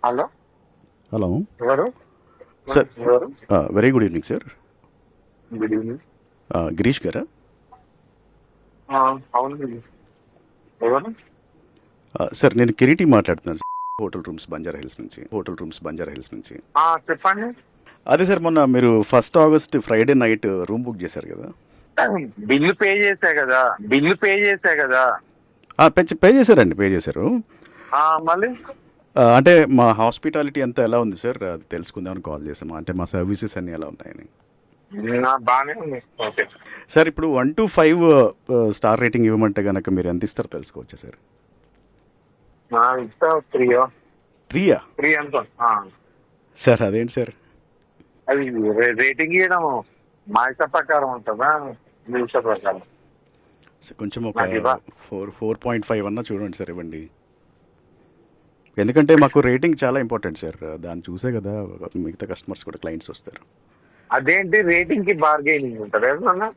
Hello hello ఎవరు sir. ఎవరు? Very good evening sir. Good evening. Girish గారా? అవును ఎవరు? సార్ నేను కిరీటి మాట్లాడుతున్నాను sir. Hotel rooms Banjara hills నుంచి. చెప్పండి. అదే సార్, మొన్న మీరు 1st August Friday night room book చేశారు కదా? బిల్లు పే చేశా కదా. పే చేశారు. మళ్ళీ అంటే మా హాస్పిటాలిటీ అంతా ఎలా ఉంది సార్, అది తెలుసుకుందామని కాల్ చేసాము. అంటే మా సర్వీసెస్ అన్నీ ఎలా ఉన్నాయని. బాగానే ఉంది. ఓకే సార్, ఇప్పుడు 1 to 5 స్టార్ రేటింగ్ ఇవ్వమంటే కనుక మీరు ఎంత ఇస్తారో తెలుసుకోవచ్చా సార్? ఇస్తా 3 3 అనుకో. సార్ అదేంటి సార్? అది రేటింగ్ ఇవ్వడం మా ఇష్ట ప్రకారం ఉంటుందా మీ ఇష్ట ప్రకారం? కొంచెం ఒక 4.5 అన్నా చూడండి సార్, ఇవ్వండి. ఎందుకంటే మాకు రేటింగ్ చాలా ఇంపార్టెంట్ సార్. దాన్ని చూసే కదా మిగతా కస్టమర్స్ కూడా క్లయింట్స్ వస్తారు. అదేంటి రేటింగ్ కి బార్గెనింగ్ ఉంటుంది ఏమన్నా?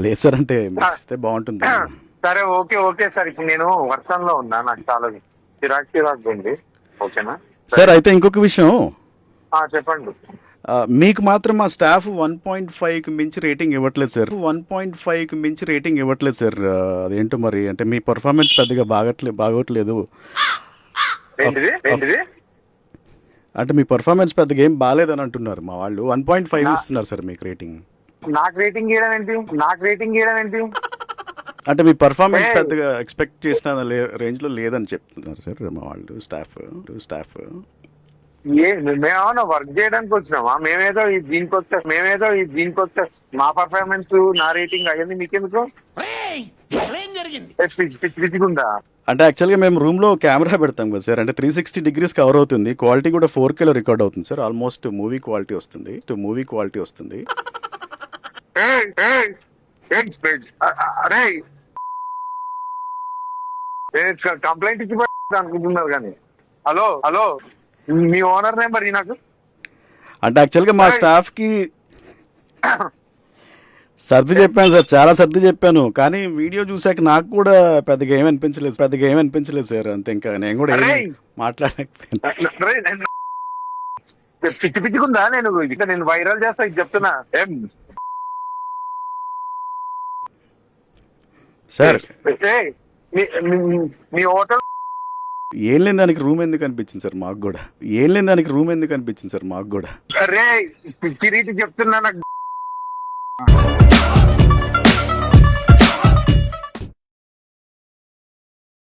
లేదు సార్, అంటే మీరు ఇస్తే బాగుంటుంది. సరే ఓకే సార్. ఇప్పుడు నేను వర్షంలో ఉన్నా, నాకు చాలా చిరాకు ఉంది. ఓకేనా సార్? అయితే ఇంకొక విషయం చెప్పండి. మీకు మాత్రం మా స్టాఫ్ 1.5కి మించి రేటింగ్ ఇవ్వట్లేదు సార్. 1.5కి మించి రేటింగ్ ఇవ్వట్లేదు సార్. అదేంటో మరి, అంటే మీ పర్ఫార్మెన్స్ పెద్దగా బాగోట్లేదు. ఏంటిది? అంటే మీ పర్ఫార్మెన్స్ పెద్దగా ఏం బాగాలేదని అంటున్నారు మా వాళ్ళు. 1.5 ఇస్తున్నారు సార్ మీకు రేటింగ్. నాకు రేటింగ్ ఇవ్వడం ఏంటి? అంటే మీ పర్ఫార్మెన్స్ పెద్దగా ఎక్స్పెక్ట్ చేసిన రేంజ్లో లేదని చెప్తున్నారు సార్ మా వాళ్ళు స్టాఫ్. మేమేమన్నా వర్క్ చేయడానికి వచ్చినామా? మేమేదో దీనికి వస్తే మా పర్ఫార్మెన్స్, నా రేటింగ్ అయ్యింది మీకెందుకు? పిచ్చిగుందా? అంటే యాక్చువల్గా మేము రూమ్లో కెమెరా పెడతాం కదా సార్. అంటే 360 degrees కవర్ అవుతుంది. క్వాలిటీ కూడా 4Kలో రికార్డ్ అవుతుంది సార్. ఆల్మోస్ట్ మూవీ క్వాలిటీ వస్తుంది. కంప్లైంట్ ఇచ్చి అనుకుంటున్నారు కానీ. హలో మీ ఓనర్ నెంబర్ నాకు. అంటే యాక్చువల్గా మా స్టాఫ్కి చాలా సర్ది చెప్పాను. కానీ వీడియో చూసాక నాకు కూడా పెద్దగా ఏమనిపించలేదు సార్. అంతే, ఇంకా నేను కూడా మాట్లాడలేకపోయాను. పిచ్చిగుందా? నేను వైరల్ చేస్తా, ఇది చెప్తున్నా. సార్ మీ హోటల్ ఏం లేని దానికి రూమ్ ఎందుకు అనిపించింది సార్ మాకు కూడా. అరే కిరీటి చెప్తున్నా నాకు.